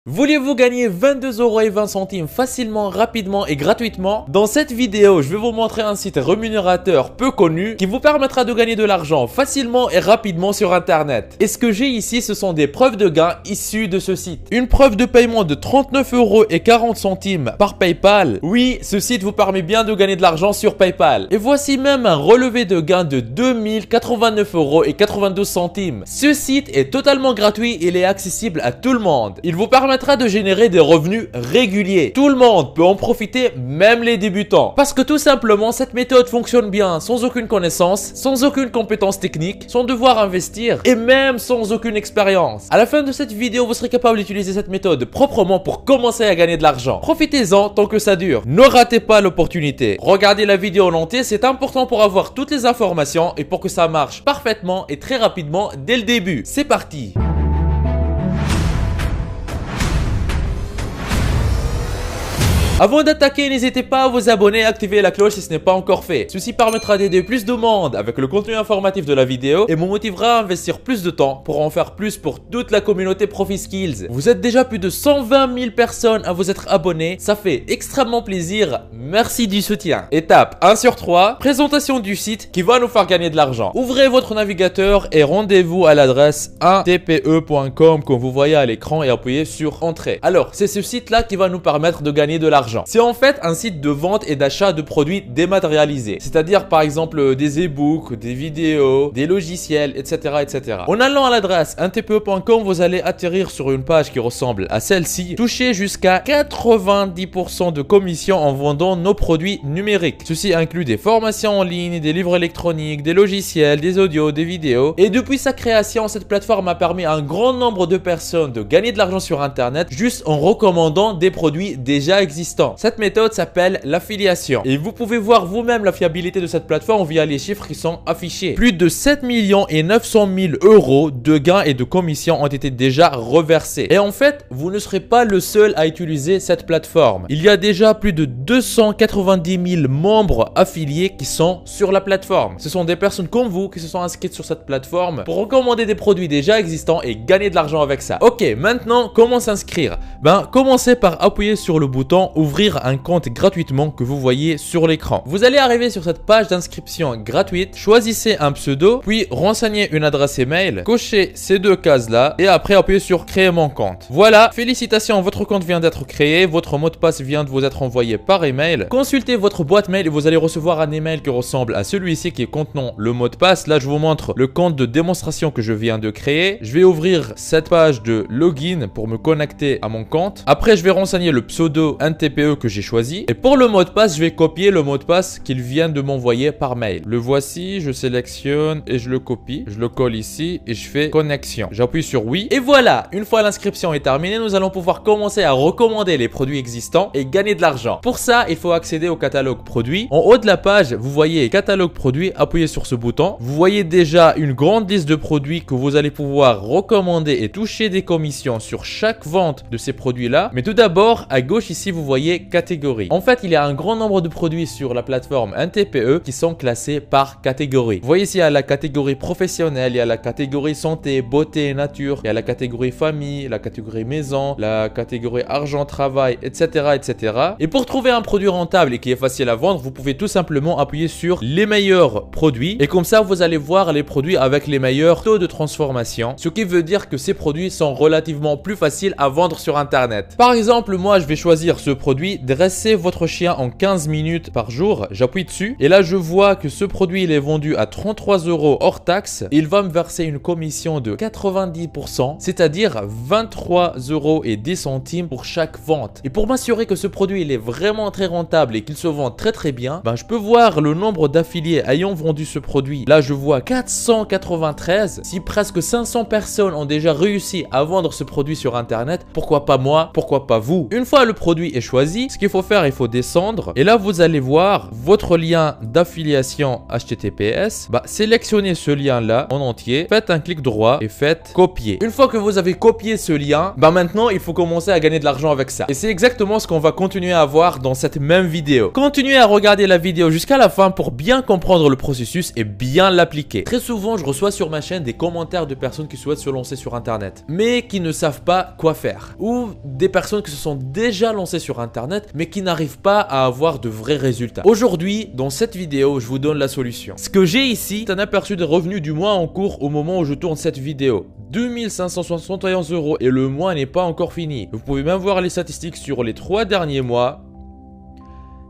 Voulez-vous gagner 22,20 € facilement, rapidement et gratuitement? Dans cette vidéo, je vais vous montrer un site rémunérateur peu connu qui vous permettra de gagner de l'argent facilement et rapidement sur internet. Et ce que j'ai ici, ce sont des preuves de gain issues de ce site. Une preuve de paiement de 39,40 € par PayPal. Oui, ce site vous permet bien de gagner de l'argent sur PayPal. Et voici même un relevé de gain de 2089,92 €. Ce site est totalement gratuit et il est accessible à tout le monde. Il vous permettra de générer des revenus réguliers. Tout le monde peut en profiter, même les débutants. Parce que tout simplement, cette méthode fonctionne bien sans aucune connaissance, sans aucune compétence technique, sans devoir investir et même sans aucune expérience. À la fin de cette vidéo, vous serez capable d'utiliser cette méthode proprement pour commencer à gagner de l'argent. Profitez-en tant que ça dure. Ne ratez pas l'opportunité. Regardez la vidéo en entier, c'est important pour avoir toutes les informations et pour que ça marche parfaitement et très rapidement dès le début. C'est parti! Avant d'attaquer, n'hésitez pas à vous abonner et activer la cloche si ce n'est pas encore fait. Ceci permettra d'aider plus de monde avec le contenu informatif de la vidéo et me motivera à investir plus de temps pour en faire plus pour toute la communauté ProfiSkills. Vous êtes déjà plus de 120 000 personnes à vous être abonnés, ça fait extrêmement plaisir, merci du soutien. Étape 1 sur 3, présentation du site qui va nous faire gagner de l'argent. Ouvrez votre navigateur et rendez-vous à l'adresse 1tpe.com comme vous voyez à l'écran et appuyez sur entrée. Alors, c'est ce site là qui va nous permettre de gagner de l'argent. C'est en fait un site de vente et d'achat de produits dématérialisés. C'est-à-dire par exemple des e-books, des vidéos, des logiciels, etc. etc. En allant à l'adresse 1tpe.com, vous allez atterrir sur une page qui ressemble à celle-ci. Toucher jusqu'à 90% de commission en vendant nos produits numériques. Ceci inclut des formations en ligne, des livres électroniques, des logiciels, des audios, des vidéos. Et depuis sa création, cette plateforme a permis à un grand nombre de personnes de gagner de l'argent sur internet juste en recommandant des produits déjà existants. Cette méthode s'appelle l'affiliation et vous pouvez voir vous-même la fiabilité de cette plateforme via les chiffres qui sont affichés. Plus de 7 900 000 € de gains et de commissions ont été déjà reversés. Et en fait, vous ne serez pas le seul à utiliser cette plateforme. Il y a déjà plus de 290 000 membres affiliés qui sont sur la plateforme. Ce sont des personnes comme vous qui se sont inscrites sur cette plateforme pour recommander des produits déjà existants et gagner de l'argent avec ça. Ok, maintenant, comment s'inscrire? Commencez par appuyer sur le bouton ouvrir un compte gratuitement que vous voyez sur l'écran. Vous allez arriver sur cette page d'inscription gratuite, choisissez un pseudo, puis renseignez une adresse email, cochez ces deux cases là et après appuyez sur créer mon compte. Voilà, félicitations, votre compte vient d'être créé, votre mot de passe vient de vous être envoyé par email. Consultez votre boîte mail et vous allez recevoir un email qui ressemble à celui-ci qui contenant le mot de passe. Là, je vous montre le compte de démonstration que je viens de créer. Je vais ouvrir cette page de login pour me connecter à mon compte. Après, je vais renseigner le pseudo NTPE que j'ai choisi et pour le mot de passe je vais copier le mot de passe qu'il vient de m'envoyer par mail. Le voici, je sélectionne et je le copie, je le colle ici et je fais connexion. J'appuie sur oui et voilà, une fois l'inscription est terminée, nous allons pouvoir commencer à recommander les produits existants et gagner de l'argent. Pour ça, il faut accéder au catalogue produits. En haut de la page, vous voyez catalogue produits, appuyez sur ce bouton. Vous voyez déjà une grande liste de produits que vous allez pouvoir recommander et toucher des commissions sur chaque vente de ces produits là. Mais tout d'abord, à gauche ici, vous voyez catégorie. En fait, il y a un grand nombre de produits sur la plateforme NTPE qui sont classés par catégorie. Vous voyez ici, il y a la catégorie professionnelle, il y a la catégorie santé, beauté et nature, il y a la catégorie famille, la catégorie maison, la catégorie argent, travail, etc., etc. Et pour trouver un produit rentable et qui est facile à vendre, vous pouvez tout simplement appuyer sur les meilleurs produits et comme ça, vous allez voir les produits avec les meilleurs taux de transformation, ce qui veut dire que ces produits sont relativement plus faciles à vendre sur internet. Par exemple, moi, je vais choisir ce produit. Dressez votre chien en 15 minutes par jour. J'appuie dessus et là je vois que ce produit il est vendu à 33 € hors taxe. Il va me verser une commission de 90%, c'est-à-dire 23,10 € pour chaque vente. Et pour m'assurer que ce produit il est vraiment très rentable et qu'il se vend très très bien, je peux voir le nombre d'affiliés ayant vendu ce produit. Là je vois 493. Si presque 500 personnes ont déjà réussi à vendre ce produit sur internet, pourquoi pas moi, pourquoi pas vous? Une fois le produit est choisi, choisi, ce qu'il faut faire, il faut descendre. Et là, vous allez voir votre lien d'affiliation HTTPS. Sélectionnez ce lien-là en entier. Faites un clic droit et faites copier. Une fois que vous avez copié ce lien, maintenant, il faut commencer à gagner de l'argent avec ça. Et c'est exactement ce qu'on va continuer à voir dans cette même vidéo. Continuez à regarder la vidéo jusqu'à la fin pour bien comprendre le processus et bien l'appliquer. Très souvent, je reçois sur ma chaîne des commentaires de personnes qui souhaitent se lancer sur Internet, mais qui ne savent pas quoi faire. Ou des personnes qui se sont déjà lancées sur Internet, mais qui n'arrivent pas à avoir de vrais résultats. Aujourd'hui, dans cette vidéo, je vous donne la solution. Ce que j'ai ici, c'est un aperçu des revenus du mois en cours au moment où je tourne cette vidéo. 2571 € et le mois n'est pas encore fini. Vous pouvez même voir les statistiques sur les 3 derniers mois.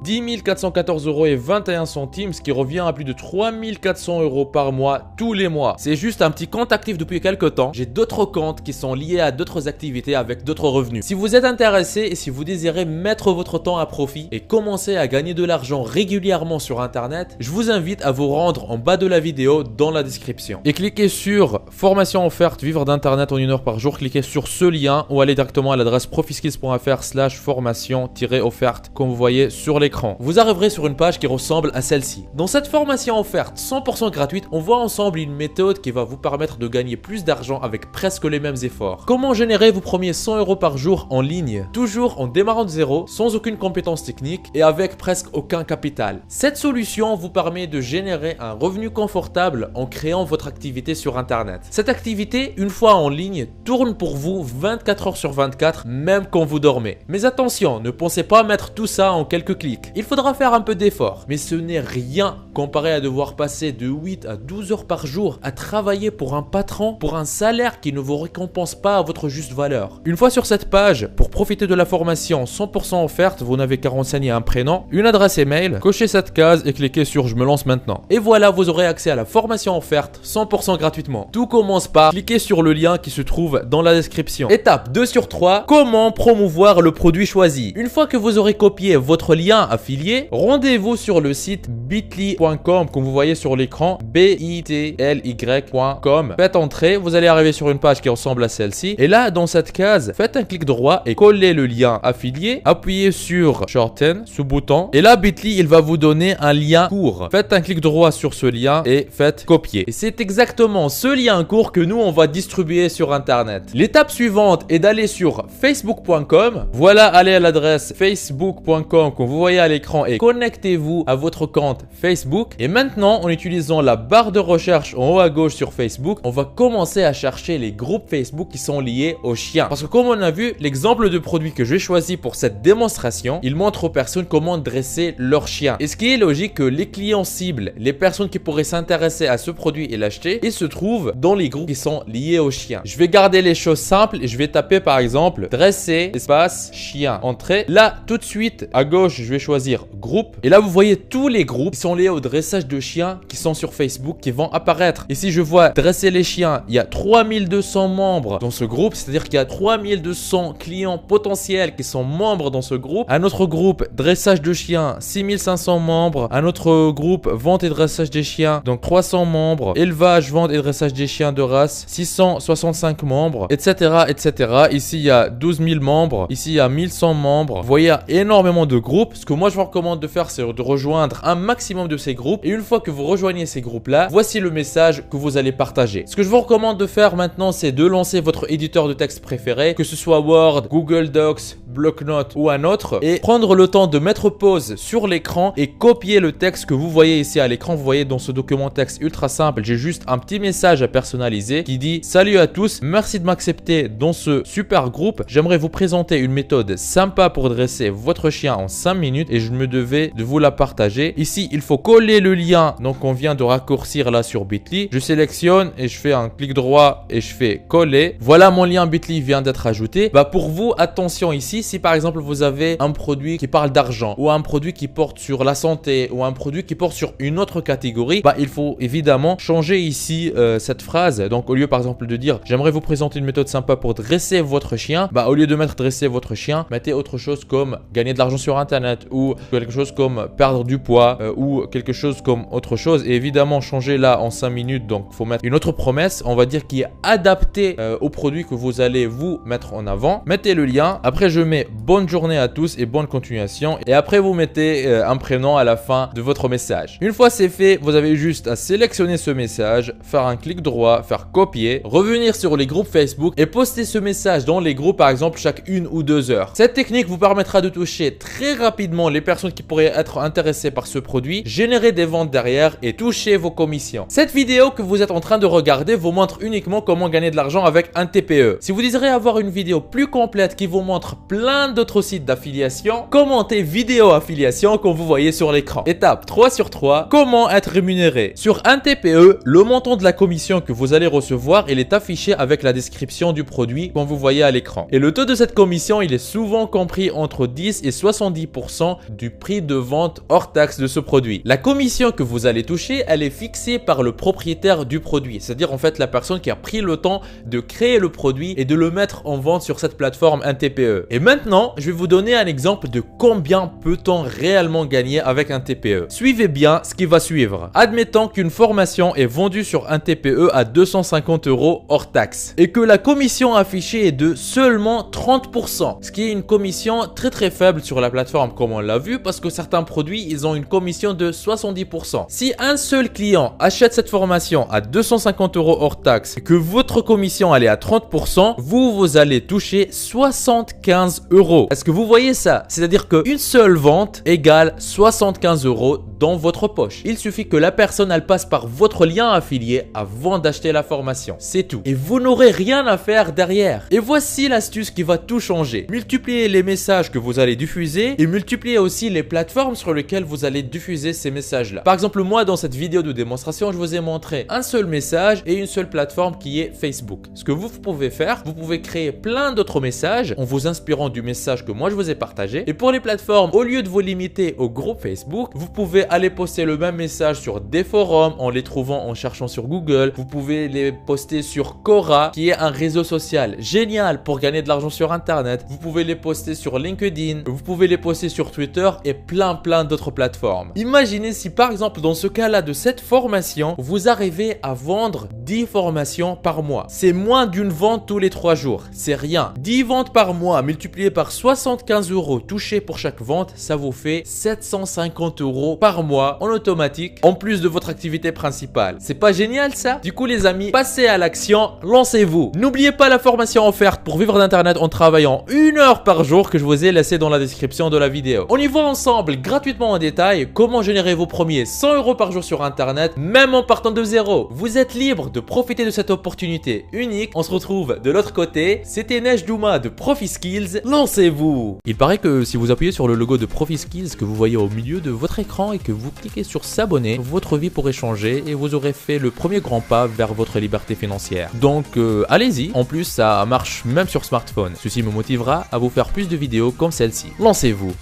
10 414 € et 21 centimes, ce qui revient à plus de 3 400 € par mois, tous les mois. C'est juste un petit compte actif depuis quelques temps. J'ai d'autres comptes qui sont liés à d'autres activités avec d'autres revenus. Si vous êtes intéressé et si vous désirez mettre votre temps à profit et commencer à gagner de l'argent régulièrement sur Internet, je vous invite à vous rendre en bas de la vidéo dans la description. Et cliquez sur formation offerte vivre d'Internet en 1 heure par jour. Cliquez sur ce lien ou allez directement à l'adresse profiskills.fr/formation-offerte comme vous voyez sur l'écran. Vous arriverez sur une page qui ressemble à celle-ci. Dans cette formation offerte 100% gratuite, on voit ensemble une méthode qui va vous permettre de gagner plus d'argent avec presque les mêmes efforts. Comment générer vos premiers 100 € par jour en ligne, toujours en démarrant de zéro, sans aucune compétence technique et avec presque aucun capital. Cette solution vous permet de générer un revenu confortable en créant votre activité sur Internet. Cette activité, une fois en ligne, tourne pour vous 24 heures sur 24, même quand vous dormez. Mais attention, ne pensez pas mettre tout ça en quelques clics. Il faudra faire un peu d'effort, mais ce n'est rien comparé à devoir passer de 8 à 12 heures par jour à travailler pour un patron, pour un salaire qui ne vous récompense pas à votre juste valeur. Une fois sur cette page, pour profiter de la formation 100% offerte, vous n'avez qu'à renseigner un prénom, une adresse email, cochez cette case et cliquez sur je me lance maintenant. Et voilà, vous aurez accès à la formation offerte 100% gratuitement. Tout commence par cliquer sur le lien qui se trouve dans la description. Étape 2 sur 3, comment promouvoir le produit choisi. Une fois que vous aurez copié votre lien affilié, rendez-vous sur le site bit.ly.com comme vous voyez sur l'écran, bitly.com. Faites entrer, vous allez arriver sur une page qui ressemble à celle-ci et là dans cette case, faites un clic droit et collez le lien affilié, appuyez sur shorten, ce bouton et là Bitly il va vous donner un lien court. Faites un clic droit sur ce lien et faites copier. Et c'est exactement ce lien court que nous on va distribuer sur Internet. L'étape suivante est d'aller sur facebook.com. Voilà, allez à l'adresse facebook.com que vous voyez à l'écran et connectez-vous à votre compte Facebook. Et maintenant, en utilisant la barre de recherche en haut à gauche sur Facebook, on va commencer à chercher les groupes Facebook qui sont liés aux chiens. Parce que comme on a vu, l'exemple de produit que j'ai choisi pour cette démonstration, il montre aux personnes comment dresser leur chien. Et ce qui est logique que les clients cibles, les personnes qui pourraient s'intéresser à ce produit et l'acheter, ils se trouvent dans les groupes qui sont liés aux chiens. Je vais garder les choses simples et je vais taper par exemple dresser espace chien, entrée. Là, tout de suite, à gauche, je vais choisir groupe. Et là, vous voyez tous les groupes qui sont liés au dressage de chiens qui sont sur Facebook qui vont apparaître. Et si je vois dresser les chiens, il y a 3200 membres dans ce groupe. C'est-à-dire qu'il y a 3200 clients potentiels qui sont membres dans ce groupe. Un autre groupe, dressage de chiens, 6500 membres. Un autre groupe, vente et dressage des chiens, donc 300 membres. Élevage, vente et dressage des chiens de race, 665 membres, etc. etc. Ici, il y a 12 000 membres. Ici, il y a 1100 membres. Vous voyez, il y a énormément de groupes. Ce que moi, je vous recommande de faire, c'est de rejoindre un maximum de ces groupes. Et une fois que vous rejoignez ces groupes-là, voici le message que vous allez partager. Ce que je vous recommande de faire maintenant, c'est de lancer votre éditeur de texte préféré, que ce soit Word, Google Docs, Bloc-notes ou un autre, et prendre le temps de mettre pause sur l'écran et copier le texte que vous voyez ici à l'écran. Vous voyez dans ce document texte ultra simple, j'ai juste un petit message à personnaliser qui dit: salut à tous, merci de m'accepter dans ce super groupe. J'aimerais vous présenter une méthode sympa pour dresser votre chien en 5 minutes et je me devais de vous la partager. Ici, il faut coller le lien donc on vient de raccourcir là sur Bitly. Je sélectionne et je fais un clic droit et je fais coller. Voilà, mon lien Bitly vient d'être ajouté. Pour vous, attention ici, si par exemple vous avez un produit qui parle d'argent ou un produit qui porte sur la santé ou un produit qui porte sur une autre catégorie, il faut évidemment changer ici cette phrase. Donc au lieu par exemple de dire j'aimerais vous présenter une méthode sympa pour dresser votre chien, au lieu de mettre dresser votre chien, mettez autre chose comme gagner de l'argent sur Internet ou quelque chose comme perdre du poids ou quelque chose comme autre chose. Et évidemment changer là en 5 minutes, donc il faut mettre une autre promesse, on va dire qui est adaptée au produit que vous allez vous mettre en avant. Mettez le lien, après je mets bonne journée à tous et bonne continuation. Et après, vous mettez un prénom à la fin de votre message. Une fois c'est fait, vous avez juste à sélectionner ce message, faire un clic droit, faire copier, revenir sur les groupes Facebook et poster ce message dans les groupes par exemple chaque 1 ou 2 heures. Cette technique vous permettra de toucher très rapidement les personnes qui pourraient être intéressées par ce produit, générer des ventes derrière et toucher vos commissions. Cette vidéo que vous êtes en train de regarder vous montre uniquement comment gagner de l'argent avec un TPE. Si vous désirez avoir une vidéo plus complète qui vous montre plein d'autres sites d'affiliation, commentez vidéo affiliation comme vous voyez sur l'écran. Étape 3 sur 3, comment être rémunéré. Sur un TPE, le montant de la commission que vous allez recevoir, il est affiché avec la description du produit comme vous voyez à l'écran. Et le taux de cette commission, il est souvent compris entre 10 et 70% du prix de vente hors taxe de ce produit. La commission que vous allez toucher, elle est fixée par le propriétaire du produit, c'est-à-dire en fait la personne qui a pris le temps de créer le produit et de le mettre en vente sur cette plateforme un TPE. Et maintenant, je vais vous donner un exemple de combien peut-on réellement gagner avec un TPE. Suivez bien ce qui va suivre. Admettons qu'une formation est vendue sur un TPE à 250 € hors taxe et que la commission affichée est de seulement 30%, ce qui est une commission très faible sur la plateforme comme on l'a vu parce que certains produits ils ont une commission de 70%. Si un seul client achète cette formation à 250 € hors taxe et que votre commission elle est à 30%, vous allez toucher 75 €. Est-ce que vous voyez ça? C'est-à-dire qu'une seule vente égale 75 € dans votre poche. Il suffit que la personne elle passe par votre lien affilié avant d'acheter la formation. C'est tout. Et vous n'aurez rien à faire derrière. Et voici l'astuce qui va tout changer. Multipliez les messages que vous allez diffuser et multipliez aussi les plateformes sur lesquelles vous allez diffuser ces messages-là. Par exemple, moi dans cette vidéo de démonstration, je vous ai montré un seul message et une seule plateforme qui est Facebook. Ce que vous pouvez faire, vous pouvez créer plein d'autres messages en vous inspirant du message que moi je vous ai partagé. Et pour les plateformes, au lieu de vous limiter au groupe Facebook, vous pouvez aller poster le même message sur des forums en les trouvant en cherchant sur Google. Vous pouvez les poster sur Quora qui est un réseau social génial pour gagner de l'argent sur internet. Vous pouvez les poster sur LinkedIn, vous pouvez les poster sur Twitter et plein d'autres plateformes. Imaginez si par exemple dans ce cas-là de cette formation, vous arrivez à vendre 10 formations par mois. C'est moins d'une vente tous les 3 jours. C'est rien. 10 ventes par mois multiplié par 75 € touchés pour chaque vente, ça vous fait 750 € par mois en automatique en plus de votre activité principale. C'est pas génial ça? Du coup les amis, passez à l'action, lancez-vous. N'oubliez pas la formation offerte pour vivre d'internet en travaillant 1 heure par jour que je vous ai laissé dans la description de la vidéo. On y voit ensemble gratuitement en détail comment générer vos premiers 100 € par jour sur internet même en partant de zéro. Vous êtes libre de profiter de cette opportunité unique. On se retrouve de l'autre côté. C'était Neige Douma de ProfiSkills. Lancez-vous. Il paraît que si vous appuyez sur le logo de ProfiSkills que vous voyez au milieu de votre écran et que vous cliquez sur s'abonner, votre vie pourrait changer et vous aurez fait le premier grand pas vers votre liberté financière. Donc allez-y. En plus ça marche même sur smartphone. Ceci me motivera à vous faire plus de vidéos comme celle-ci. Lancez-vous.